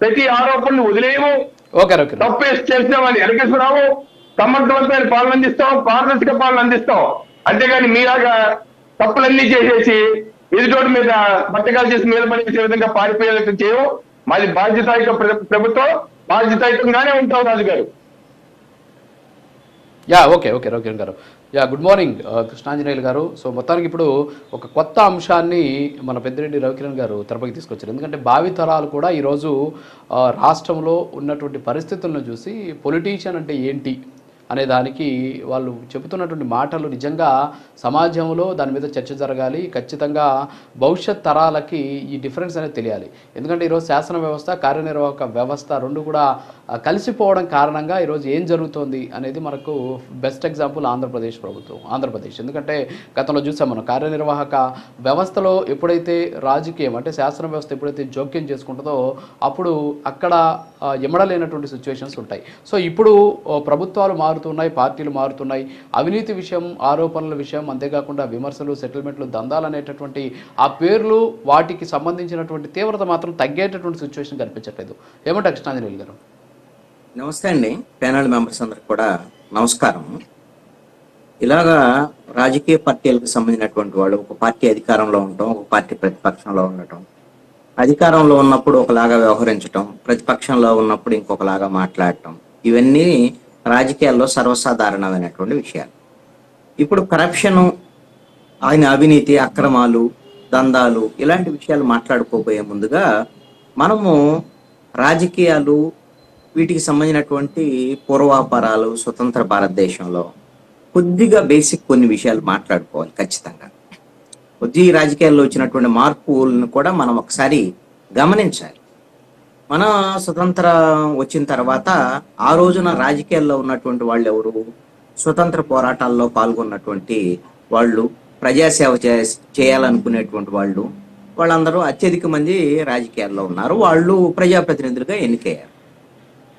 ప్రతి ఆరోపణను వదిలేయము. Okay okay తప్పేసి చేసిన వాళ్ళు వెనకేసుకురావు. సమర్థవంతమైన పాలన అందిస్తాం, పారదర్శక పాలన అందిస్తాం. అంతేగాని మీలాగా తప్పులన్నీ చేసేసి ఎదుటోటి మీద బట్టకాలు చేసి మీద పనిచేసే విధంగా పారిపోయేది చేయవు. మాది బాధ్యతాయుత ప్రభుత్వం, బాధ్యతాయుతంగానే ఉంటాం రాజు గారు. ఓకే ఓకే రవికిరణ్ గారు. గుడ్ మార్నింగ్ కృష్ణాంజనేయులు గారు. సో మొత్తానికి ఇప్పుడు ఒక కొత్త అంశాన్ని మన పెద్దిరెడ్డి రవికిరణ్ గారు తెరపైకి తీసుకొచ్చారు. ఎందుకంటే భావితరాలు కూడా ఈరోజు రాష్ట్రంలో ఉన్నటువంటి పరిస్థితులను చూసి పొలిటీషియన్ అంటే ఏంటి అనే దానికి వాళ్ళు చెబుతున్నటువంటి మాటలు నిజంగా సమాజంలో దాని మీద చర్చ జరగాలి. ఖచ్చితంగా భవిష్యత్ తరాలకి ఈ డిఫరెన్స్ అనేది తెలియాలి. ఎందుకంటే ఈరోజు శాసన వ్యవస్థ, కార్యనిర్వాహక వ్యవస్థ రెండు కూడా కలిసిపోవడం కారణంగా ఈరోజు ఏం జరుగుతోంది అనేది మనకు బెస్ట్ ఎగ్జాంపుల్ ఆంధ్రప్రదేశ్ ప్రభుత్వం. ఎందుకంటే గతంలో చూసాం మనం, కార్యనిర్వాహక వ్యవస్థలో ఎప్పుడైతే రాజకీయం అంటే శాసన వ్యవస్థ ఎప్పుడైతే జోక్యం చేసుకుంటుందో అప్పుడు అక్కడ ఎమడలేనటువంటి సిచ్యువేషన్స్ ఉంటాయి. సో ఇప్పుడు ప్రభుత్వాలు మారుతున్నాయి, పార్టీలు మారుతున్నాయి, అవినీతి విషయం, ఆరోపణల విషయం, అంతేకాకుండా విమర్శలు, సెటిల్మెంట్లు, దందాలు అనేటటువంటి ఆ పేర్లు వాటికి సంబంధించినటువంటి తీవ్రత మాత్రం తగ్గేటటువంటి సిచ్యువేషన్ కనిపించట్లేదు. ఏమంటారు కృష్ణాంజనేయులు గారు? నమస్తే అండి, ప్యానల్ మెంబర్స్ అందరికి కూడా నమస్కారం. ఇలాగా రాజకీయ పార్టీలకు సంబంధించినటువంటి వాళ్ళు ఒక పార్టీ అధికారంలో ఉండటం, ఒక పార్టీ ప్రతిపక్షంలో ఉండటం, అధికారంలో ఉన్నప్పుడు ఒకలాగా వ్యవహరించటం, ప్రతిపక్షంలో ఉన్నప్పుడు ఇంకొకలాగా మాట్లాడటం, ఇవన్నీ రాజకీయాల్లో సర్వసాధారణమైనటువంటి విషయాలు. ఇప్పుడు కరప్షను, ఆయన అవినీతి, అక్రమాలు, దందాలు ఇలాంటి విషయాలు మాట్లాడుకోబోయే ముందుగా మనము రాజకీయాలు, వీటికి సంబంధించినటువంటి పూర్వాపరాలు, స్వతంత్ర భారతదేశంలో కొద్దిగా బేసిక్ కొన్ని విషయాలు మాట్లాడుకోవాలి ఖచ్చితంగా. కొద్ది రాజకీయాల్లో వచ్చినటువంటి మార్పులను కూడా మనం ఒకసారి గమనించాలి. మన స్వతంత్రం వచ్చిన తర్వాత ఆ రోజున రాజకీయాల్లో ఉన్నటువంటి వాళ్ళు ఎవరు? స్వతంత్ర పోరాటాల్లో పాల్గొన్నటువంటి వాళ్ళు, ప్రజాసేవ చేయాలనుకునేటువంటి వాళ్ళందరూ అత్యధిక మంది రాజకీయాల్లో ఉన్నారు. వాళ్ళు ప్రజాప్రతినిధులుగా ఎన్నికయ్యారు.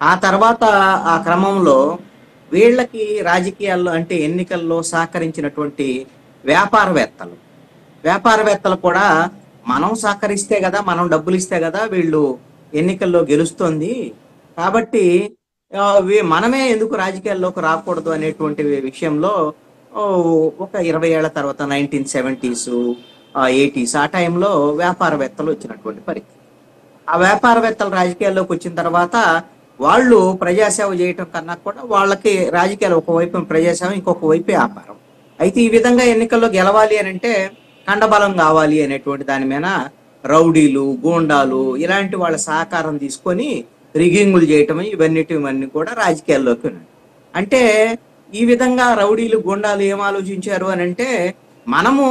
ఆ తర్వాత ఆ క్రమంలో వీళ్ళకి రాజకీయాల్లో అంటే ఎన్నికల్లో సహకరించినటువంటి వ్యాపారవేత్తలు కూడా మనం సహకరిస్తే కదా, మనం డబ్బులు ఇస్తే కదా వీళ్ళు ఎన్నికల్లో గెలుస్తుంది, కాబట్టి మనమే ఎందుకు రాజకీయాల్లోకి రాకూడదు అనేటువంటి విషయంలో ఒక 20 ఏళ్ల తర్వాత 1970s, 80s ఆ టైంలో వ్యాపారవేత్తలు వచ్చినటువంటి పరిస్థితి. ఆ వ్యాపారవేత్తలు రాజకీయాల్లోకి వచ్చిన తర్వాత వాళ్ళు ప్రజాసేవ చేయటం కన్నా కూడా వాళ్ళకి రాజకీయాలు ఒకవైపు ప్రజాసేవ, ఇంకొక వైపు వ్యాపారం. అయితే ఈ విధంగా ఎన్నికల్లో గెలవాలి అని అంటే కండబలం కావాలి అనేటువంటి దాని మీద రౌడీలు, గూండాలు ఇలాంటి వాళ్ళ సహకారం తీసుకొని రిగ్గింగులు చేయటం, ఇవన్నీ కూడా రాజకీయాల్లోకి ఉన్నాయి. అంటే ఈ విధంగా రౌడీలు, గూండాలు ఏం ఆలోచించారు అని అంటే, మనము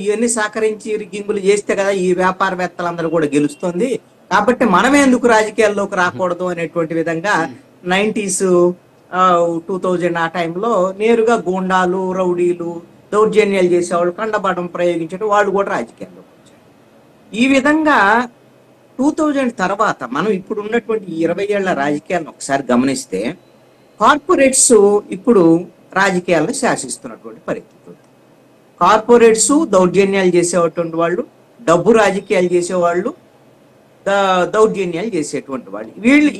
ఇవన్నీ సహకరించి రిగ్గింగులు చేస్తే కదా ఈ వ్యాపారవేత్తలందరూ కూడా గెలుస్తుంది, కాబట్టి మనమే ఎందుకు రాజకీయాల్లోకి రాకూడదు అనేటువంటి విధంగా 90s, 2000 ఆ టైంలో నేరుగా గూండాలు, రౌడీలు, దౌర్జన్యాలు చేసేవాళ్ళు, కండబాటం ప్రయోగించడం వాళ్ళు కూడా రాజకీయాల్లోకి వచ్చారు. ఈ విధంగా 2000 తర్వాత మనం ఇప్పుడు ఉన్నటువంటి 20 ఏళ్ల రాజకీయాలను ఒకసారి గమనిస్తే కార్పొరేట్స్ ఇప్పుడు రాజకీయాలను శాసిస్తున్నటువంటి పరిస్థితి. కార్పొరేట్స్ దౌర్జన్యాలు చేసేటువంటి వాళ్ళు, డబ్బు రాజకీయాలు చేసేవాళ్ళు, దౌర్జన్యాలు చేసేటువంటి వాళ్ళు,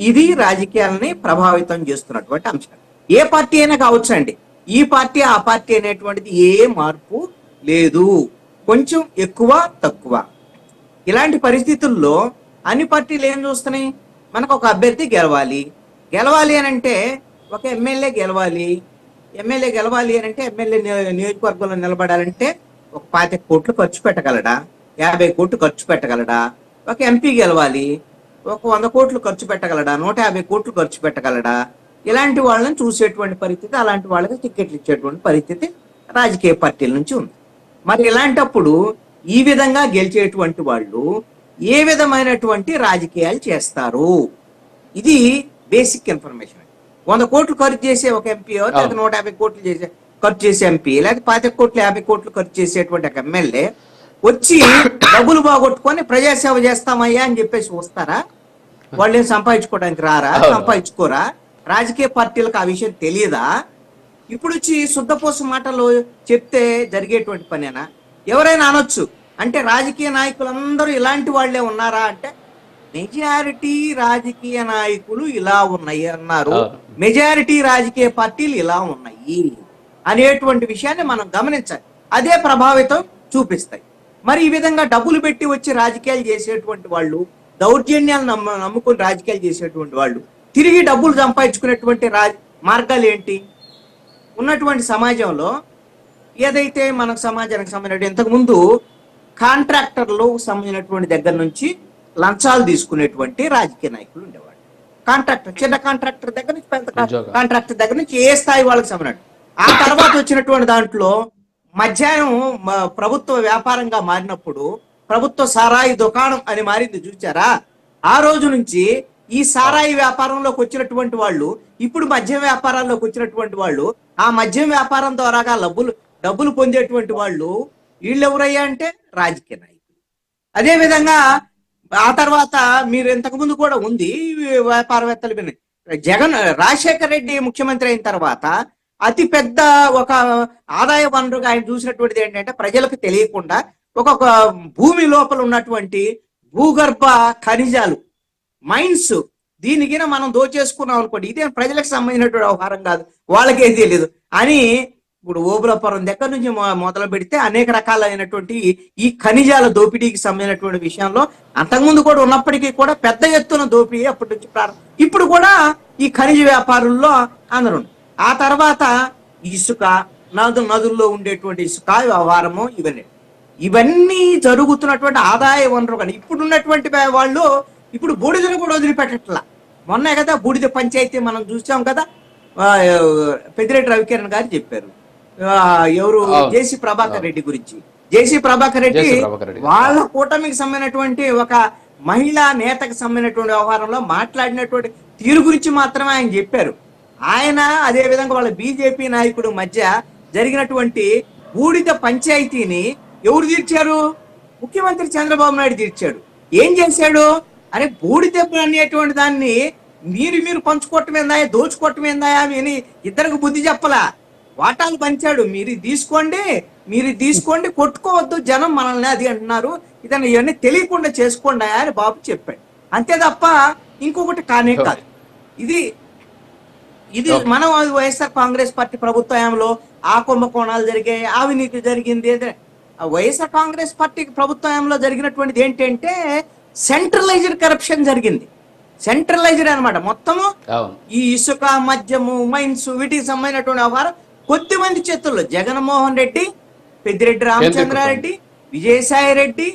ఇది రాజకీయాలని ప్రభావితం చేస్తున్నటువంటి అంశం. ఏ పార్టీ అయినా కావచ్చు అండి, ఈ పార్టీ ఆ పార్టీ అనేటువంటిది ఏ మార్పు లేదు, కొంచెం ఎక్కువ తక్కువ. ఇలాంటి పరిస్థితుల్లో అన్ని పార్టీలు ఏం చూస్తున్నాయి? మనకు ఒక అభ్యర్థి గెలవాలి అని అంటే ఒక ఎమ్మెల్యే గెలవాలి అని అంటే ఎమ్మెల్యే నియోజకవర్గంలో నిలబడాలంటే ఒక 25 కోట్లు ఖర్చు పెట్టగలడా, 50 కోట్లు ఖర్చు పెట్టగలడా? ఒక ఎంపీ గెలవాలి, ఒక 100 కోట్లు ఖర్చు పెట్టగలడా, 150 కోట్లు ఖర్చు పెట్టగలడా? ఇలాంటి వాళ్ళని చూసేటువంటి పరిస్థితి, అలాంటి వాళ్ళకి టికెట్లు ఇచ్చేటువంటి పరిస్థితి రాజకీయ పార్టీల నుంచి ఉంది. మరి ఇలాంటప్పుడు ఈ విధంగా గెలిచేటువంటి వాళ్ళు ఏ విధమైనటువంటి రాజకీయాలు చేస్తారు? ఇది బేసిక్ ఇన్ఫర్మేషన్. 100 కోట్లు ఖర్చు చేసే ఒక ఎంపీ, లేదా 150 కోట్లు ఖర్చు చేసే ఎంపీ, లేదా 25 కోట్లు 50 కోట్లు ఖర్చు చేసేటువంటి ఒక ఎమ్మెల్యే వచ్చి డబ్బులు బాగొట్టుకొని ప్రజాసేవ చేస్తామయ్యా అని చెప్పేసి వస్తారా? వాళ్ళు ఏం సంపాదించుకోవడానికి రారా? సంపాదించుకోరా? రాజకీయ పార్టీలకు ఆ విషయం తెలియదా? ఇప్పుడు వచ్చి శుద్ధపోసు మాటలు చెప్తే జరిగేటువంటి పనేనా? ఎవరైనా అనొచ్చు, అంటే రాజకీయ నాయకులందరూ ఇలాంటి వాళ్లే ఉన్నారా అంటే మెజారిటీ రాజకీయ నాయకులు ఇలా ఉన్నాయి అన్నారు, మెజారిటీ రాజకీయ పార్టీలు ఇలా ఉన్నాయి అనేటువంటి విషయాన్ని మనం గమనించాలి. అదే ప్రభావితం చూపిస్తాయి. మరి ఈ విధంగా డబ్బులు పెట్టి వచ్చి రాజకీయాలు చేసేటువంటి వాళ్ళు, దౌర్జన్యాలు నమ్ముకొని రాజకీయాలు చేసేటువంటి వాళ్ళు తిరిగి డబ్బులు సంపాదించుకునేటువంటి మార్గాలు ఏంటి? ఉన్నటువంటి సమాజంలో ఏదైతే మనకు సమాజానికి సంబంధించిన ఇంతకు ముందు కాంట్రాక్టర్లు సంబంధించినటువంటి దగ్గర నుంచి లంచాలు తీసుకునేటువంటి రాజకీయ నాయకులు ఉండేవాళ్ళు. కాంట్రాక్టర్, చిన్న కాంట్రాక్టర్ దగ్గర నుంచి పెద్ద కాంట్రాక్టర్ దగ్గర నుంచి ఏ స్థాయి వాళ్ళకి సంబంధించి. ఆ తర్వాత వచ్చినటువంటి దాంట్లో మధ్యాహ్నం ప్రభుత్వ వ్యాపారంగా మారినప్పుడు ప్రభుత్వ సారాయి దుకాణం అని మారింది చూచారా? ఆ రోజు నుంచి ఈ సారాయి వ్యాపారంలోకి వచ్చినటువంటి వాళ్ళు ఇప్పుడు మద్యం వ్యాపారాల్లోకి వచ్చినటువంటి వాళ్ళు, ఆ మద్యం వ్యాపారం ద్వారాగా డబ్బులు పొందేటువంటి వాళ్ళు వీళ్ళు ఎవరయ్యా అంటే రాజకీయ నాయకులు. అదే విధంగా ఆ తర్వాత మీరు ఇంతకు ముందు కూడా ఉంది వ్యాపారవేత్తలు. రాజశేఖర రెడ్డి ముఖ్యమంత్రి అయిన తర్వాత అతి పెద్ద ఒక ఆదాయ వనరుగా ఆయన చూసినటువంటిది ఏంటంటే ప్రజలకు తెలియకుండా ఒక భూమి లోపల ఉన్నటువంటి భూగర్భ ఖనిజాలు, మైన్స్, దీనికి మనం దోచేసుకున్నాం అనుకోండి, ఇదే ప్రజలకు సంబంధించినటువంటి వ్యవహారం కాదు, వాళ్ళకేం తెలియదు అని ఇప్పుడు ఓబులపురం దగ్గర నుంచి మొదలు పెడితే అనేక రకాలైనటువంటి ఈ ఖనిజాల దోపిడీకి సంబంధించినటువంటి విషయంలో అంతకుముందు కూడా ఉన్నప్పటికీ కూడా పెద్ద ఎత్తున దోపిడీ అప్పటి నుంచి ప్రారంభం. ఇప్పుడు కూడా ఈ ఖనిజ వ్యాపారుల్లో అందరూ. ఆ తర్వాత ఇసుక, నదుల్లో ఉండేటువంటి ఇసుక వ్యవహారము, ఇవన్నీ జరుగుతున్నటువంటి ఆదాయ వనరు. కానీ ఇప్పుడు ఉన్నటువంటి వాళ్ళు ఇప్పుడు బూడిదను కూడా వదిలిపెట్టట్లా. మొన్నే కదా బూడిద పంచాయతీ మనం చూసాం కదా, పెద్దిరెడ్డి రవికిరణ్ గారు చెప్పారు. ఎవరు? జేసీ ప్రభాకర్ రెడ్డి గురించి. జేసీ ప్రభాకర్ రెడ్డి వాళ్ళ కూటమికి సంబంధించినటువంటి ఒక మహిళా నేతకు సంబంధించినటువంటి వ్యవహారంలో మాట్లాడినటువంటి తీరు గురించి మాత్రమే ఆయన చెప్పారు. ఆయన అదే విధంగా వాళ్ళ బీజేపీ నాయకుడు మధ్య జరిగినటువంటి బూడిద పంచాయతీని ఎవరు తీర్చారు? ముఖ్యమంత్రి చంద్రబాబు నాయుడు తీర్చాడు. ఏం చేశాడు? అరే బూడిద అనేటువంటి దాన్ని మీరు పంచుకోవటం ఏందా, దోచుకోవటం ఏందా అని ఇద్దరికి బుద్ధి చెప్పలా. వాటాలు పంచాడు. మీరు తీసుకోండి, కొట్టుకోవద్దు, జనం మనల్ని అది అంటున్నారు, ఇవన్నీ తెలియకుండా చేసుకోండి అని బాబు చెప్పాడు. అంతే తప్ప ఇంకొకటి కానే కాదు. ఇది మనం వైఎస్ఆర్ కాంగ్రెస్ పార్టీ ప్రభుత్వంలో ఆ కుంభకోణాలు జరిగాయి, అవినీతి జరిగింది. వైఎస్ఆర్ కాంగ్రెస్ పార్టీ ప్రభుత్వంలో జరిగినటువంటిది ఏంటంటే సెంట్రలైజ్డ్ కరప్షన్ జరిగింది. సెంట్రలైజ్డ్ అనమాట. మొత్తము ఈ ఇసుక, మద్యము, మైన్స్, వీటికి సంబంధించినటువంటి వ్యవహారం కొద్ది మంది చేతుల్లో. జగన్మోహన్ రెడ్డి, పెద్దిరెడ్డి రామచంద్రారెడ్డి, విజయసాయి రెడ్డి,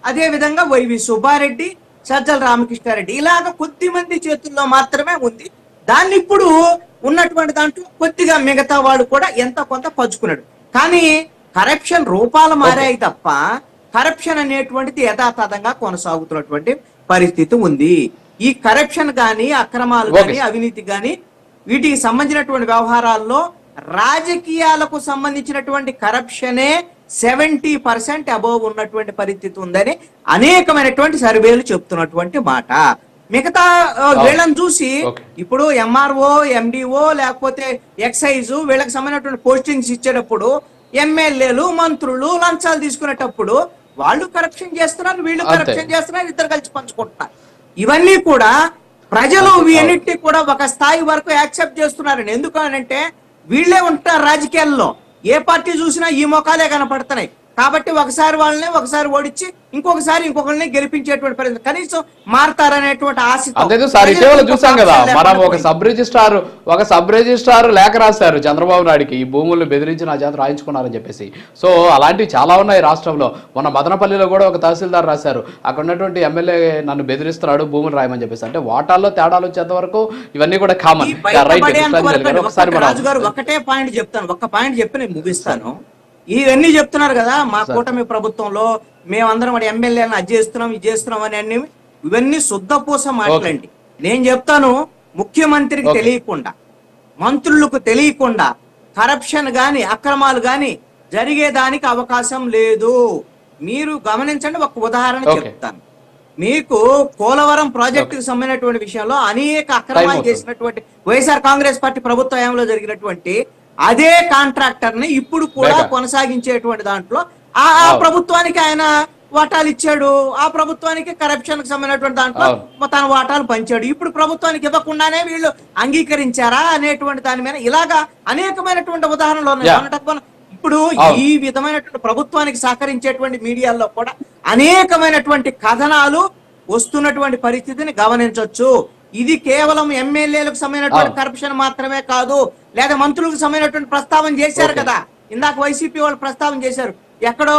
అదే విధంగా వైవి సుబ్బారెడ్డి, సజ్జల రామకృష్ణారెడ్డి, ఇలాగ కొద్ది మంది చేతుల్లో మాత్రమే ఉంది. దాన్ని ఇప్పుడు ఉన్నటువంటి దాంట్లో కొద్దిగా మిగతా వాడు కూడా ఎంత కొంత పంచుకున్నాడు. కానీ కరప్షన్ రూపాలు మారాయి తప్ప కరప్షన్ అనేటువంటిది యథాతథంగా కొనసాగుతున్నటువంటి పరిస్థితి ఉంది. ఈ కరప్షన్ గాని, అక్రమాలు గాని, అవినీతి గాని, వీటికి సంబంధించినటువంటి వ్యవహారాల్లో రాజకీయాలకు సంబంధించినటువంటి కరప్షనే 70% అబోవ్ ఉన్నటువంటి పరిస్థితి ఉందని అనేకమైనటువంటి సర్వేలు చెప్తున్నటువంటి మాట. మిగతా వీళ్ళని చూసి ఇప్పుడు ఎంఆర్ఓ, ఎండిఓ, లేకపోతే ఎక్సైజ్ వీళ్ళకి సంబంధించినటువంటి పోస్టింగ్స్ ఇచ్చేటప్పుడు ఎమ్మెల్యేలు, మంత్రులు లంచాలు తీసుకునేటప్పుడు వాళ్ళు కరప్షన్ చేస్తున్నారు, వీళ్ళు కరప్షన్ చేస్తున్నారు, ఇద్దరు కలిసి పంచుకుంటున్నారు. ఇవన్నీ కూడా ప్రజలు వీళ్ళన్నింటినీ కూడా ఒక స్థాయి వరకు యాక్సెప్ట్ చేస్తున్నారండి. ఎందుకనంటే వీళ్ళే ఉంటారు రాజకీయాల్లో, ఏ పార్టీ చూసినా ఈ మొఖాలే కనపడుతున్నాయి. కాబట్టి ఒకసారి వాళ్ళని ఒకసారి ఓడించి ఇంకొకరిని గెలిపించేటువంటి పరిస్థితి కనీసం మారతారనేటువంటి ఆశ. ఇటీవల చూసాం కదా మనం ఒక సబ్ రిజిస్ట్రార్ లేఖ రాశారు చంద్రబాబు నాయుడికి, ఈ భూములను బెదిరించి నా చేత రాయించుకున్నారని చెప్పేసి. సో అలాంటివి చాలా ఉన్నాయి రాష్ట్రంలో. మన మదనపల్లిలో కూడా ఒక తహసీల్దార్ రాశారు, అక్కడ ఉన్నటువంటి ఎమ్మెల్యే నన్ను బెదిరిస్తున్నాడు భూములు రాయమని చెప్పేసి. అంటే వాటాల్లో తేడాలు వచ్చేంత వరకు ఇవన్నీ కూడా కామన్. రాజుగారు ఒకటే పాయింట్ చెప్తాను, ఒక్క పాయింట్ చెప్పి నేను ముగిస్తాను. ఇవన్నీ చెప్తున్నారు కదా మా కూటమి ప్రభుత్వంలో మేమందరం ఎమ్మెల్యేలను అది చేస్తున్నాం, ఇది చేస్తున్నాం అని అన్ని ఇవన్నీ శుద్ధపూస మాటలండి. నేను చెప్తాను, ముఖ్యమంత్రికి తెలియకుండా, మంత్రులకు తెలియకుండా కరప్షన్ గాని, అక్రమాలు గాని జరిగేదానికి అవకాశం లేదు. మీరు గమనించండి, ఒక ఉదాహరణ చెప్తాను మీకు. పోలవరం ప్రాజెక్టుకు సంబంధించినటువంటి విషయంలో అనేక అక్రమాలు చేసినటువంటి వైఎస్ఆర్ కాంగ్రెస్ పార్టీ ప్రభుత్వంలో జరిగినటువంటి అదే కాంట్రాక్టర్ ని ఇప్పుడు కూడా కొనసాగించేటువంటి దాంట్లో ఆ ప్రభుత్వానికి ఆయన వాటాలు ఇచ్చాడు, ఆ ప్రభుత్వానికి కరప్షన్ కి సంబంధించినటువంటి దాంట్లో తన వాటాలు పంచాడు. ఇప్పుడు ప్రభుత్వానికి ఇవ్వకుండానే వీళ్ళు అంగీకరించారా అనేటువంటి దాని మీద ఇలాగా అనేకమైనటువంటి ఉదాహరణలు ఉన్నాయి. ఇప్పుడు ఈ విధమైనటువంటి ప్రభుత్వానికి సహకరించేటువంటి మీడియాల్లో కూడా అనేకమైనటువంటి కథనాలు వస్తున్నటువంటి పరిస్థితిని గమనించవచ్చు. ఇది కేవలం ఎమ్మెల్యేలకు సంబంధించినటువంటి కరప్షన్ మాత్రమే కాదు, లేదా మంత్రులకు సంబంధించినటువంటి ప్రస్తావన చేశారు కదా, ఇందాక వైసీపీ వాళ్ళు ప్రస్తావన చేశారు. ఎక్కడో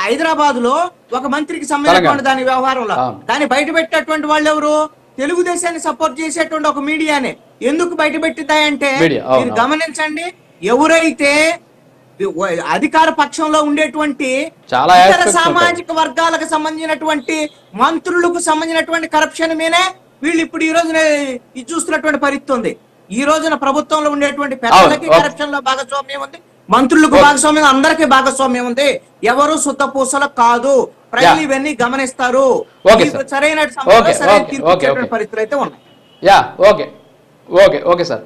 హైదరాబాద్ లో ఒక మంత్రికి సంబంధించినటువంటి దాని వ్యవహారంలో దాన్ని బయట పెట్టేటువంటి వాళ్ళు ఎవరు? తెలుగుదేశాన్ని సపోర్ట్ చేసేటువంటి ఒక మీడియానే. ఎందుకు బయట పెట్టిందంటే మీరు గమనించండి, ఎవరైతే అధికార పక్షంలో ఉండేటువంటి ఇతర సామాజిక వర్గాలకు సంబంధించినటువంటి మంత్రులకు సంబంధించినటువంటి కరప్షన్ మీదే వీళ్ళు ఇప్పుడు ఈ రోజున చూస్తున్నటువంటి పరిస్థితి ఉంది. ఈ రోజున ప్రభుత్వంలో ఉండేటువంటి పెద్దలకి కరప్షన్ లో భాగస్వామ్యం ఉంది, మంత్రులకు భాగస్వామ్యం, అందరికీ భాగస్వామ్యం ఉంది. ఎవరు శుద్ధ పూసలు కాదు, ప్రజలు ఇవన్నీ గమనిస్తారు. సరైన పరిస్థితులు అయితే ఉన్నాయి. Okay sir.